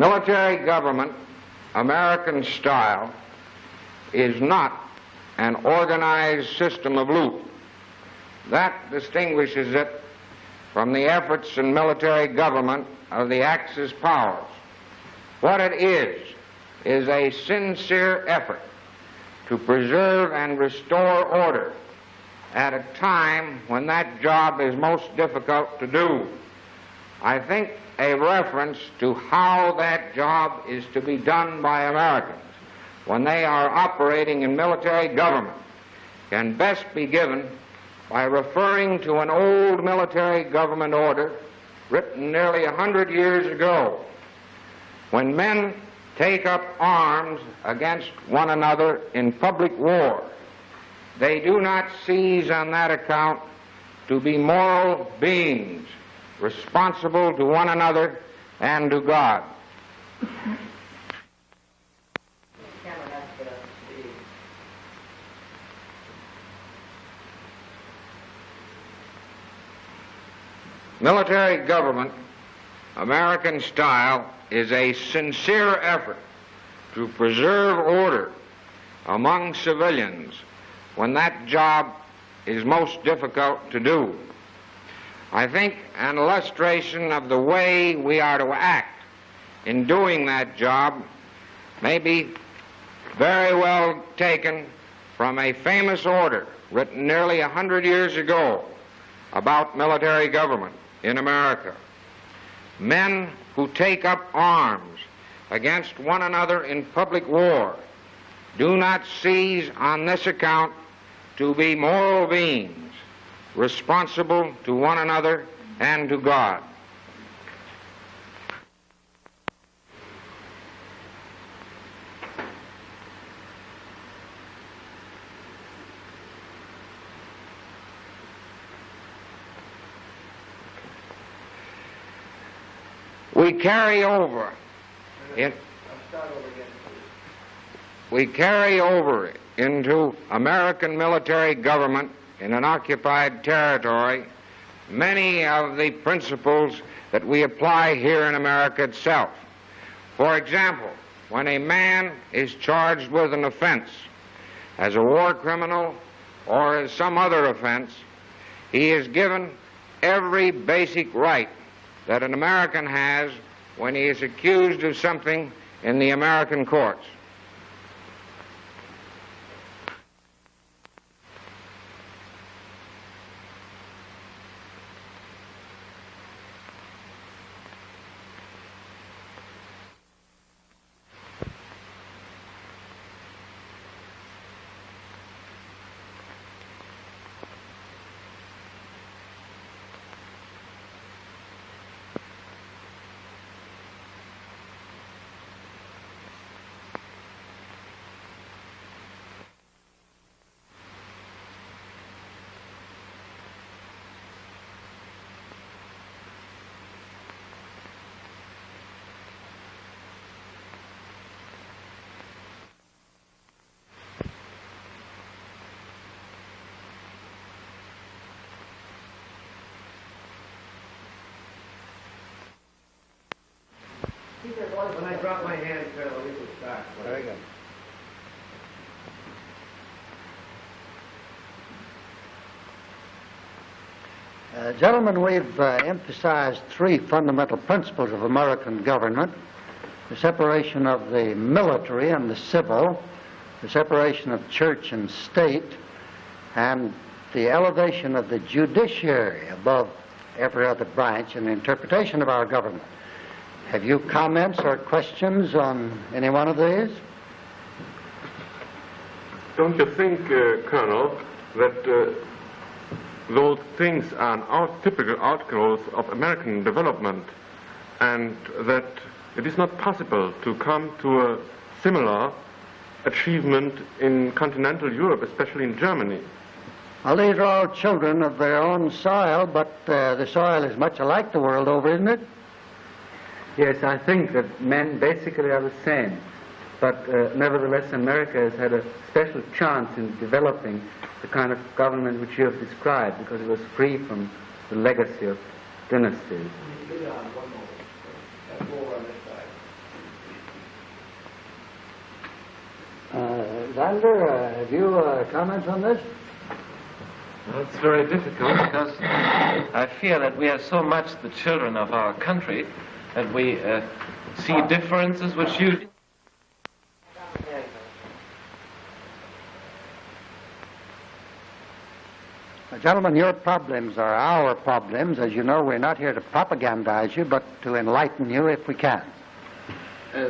Military government, American style, is not an organized system of loot. That distinguishes it from the efforts in military government of the Axis powers. What it is a sincere effort to preserve and restore order at a time when that job is most difficult to do. I think a reference to how that job is to be done by Americans when they are operating in military government can best be given by referring to an old military government order written nearly 100 years ago. When men take up arms against one another in public war, they do not cease on that account to be moral beings responsible to one another and to God. Military government, American style, is a sincere effort to preserve order among civilians when that job is most difficult to do. I think an illustration of the way we are to act in doing that job may be very well taken from a famous order written nearly 100 years ago about military government in America. Men who take up arms against one another in public war do not cease on this account to be moral beings responsible to one another and to God. We carry over into American military government in an occupied territory many of the principles that we apply here in America itself. For example, when a man is charged with an offense as a war criminal or as some other offense, he is given every basic right that an American has when he is accused of something in the American courts. When I drop my hand, Colonel, we will start. Very good. Gentlemen, we've emphasized three fundamental principles of American government: the separation of the military and the civil, the separation of church and state, and the elevation of the judiciary above every other branch in the interpretation of our government. Have you comments or questions on any one of these? Don't you think, Colonel, that those things are typical outgrowths of American development, and that it is not possible to come to a similar achievement in continental Europe, especially in Germany? Well, these are all children of their own soil, but the soil is much alike the world over, isn't it? Yes, I think that men basically are the same, but nevertheless America has had a special chance in developing the kind of government which you have described, because it was free from the legacy of dynasties. Zander, have you comments on this? Well, it's very difficult because I fear that we are so much the children of our country that we see differences which you... Gentlemen, your problems are our problems. As you know, we're not here to propagandize you, but to enlighten you if we can.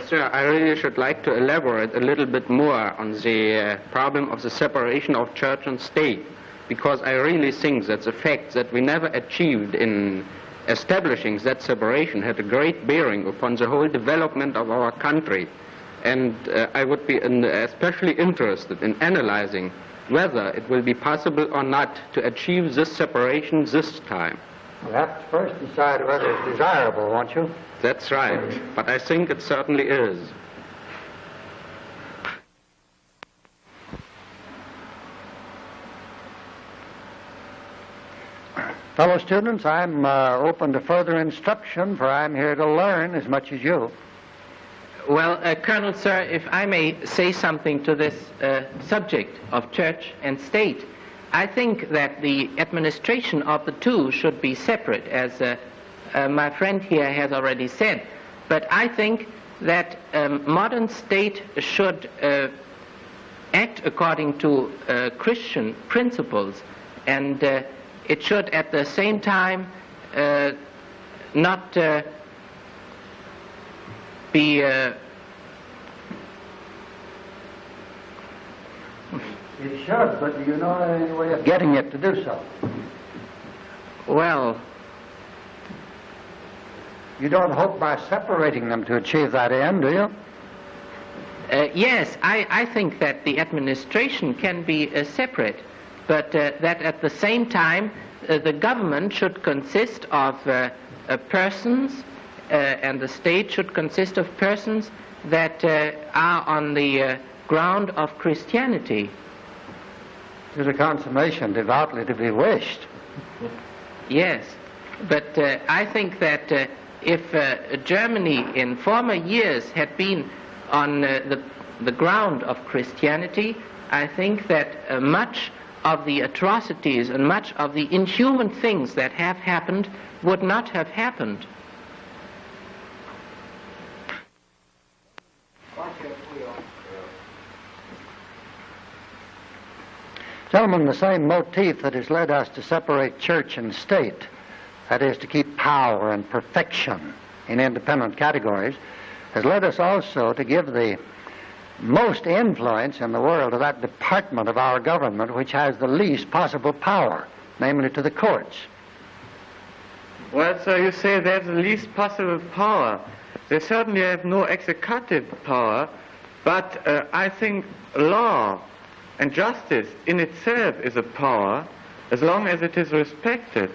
Sir, I really should like to elaborate a little bit more on the problem of the separation of church and state, because I really think that the fact that we never achieved in establishing that separation had a great bearing upon the whole development of our country. And I would be especially interested in analyzing whether it will be possible or not to achieve this separation this time. You'll have to first decide whether it's desirable, won't you? That's right, but I think it certainly is. Fellow students, I'm open to further instruction, for I'm here to learn as much as you. Well, Colonel, sir, if I may say something to this subject of church and state, I think that the administration of the two should be separate, as my friend here has already said. But I think that modern state should act according to Christian principles, and it should at the same time not be It should, but do you know any way of getting it to do so? well. You don't hope by separating them to achieve that end, do you? Yes, I think that the administration can be separate, but that at the same time the government should consist of persons, and the state should consist of persons that are on the ground of Christianity. It is a consummation devoutly to be wished. Yes, but I think that if Germany in former years had been on the ground of Christianity, I think that much of the atrocities and much of the inhuman things that have happened would not have happened. Gentlemen, the same motif that has led us to separate church and state, that is, to keep power and perfection in independent categories, has led us also to give the most influence in the world to that department of our government which has the least possible power, namely to the courts. Well, sir, you say they have the least possible power. They certainly have no executive power, but I think law and justice in itself is a power as long as it is respected.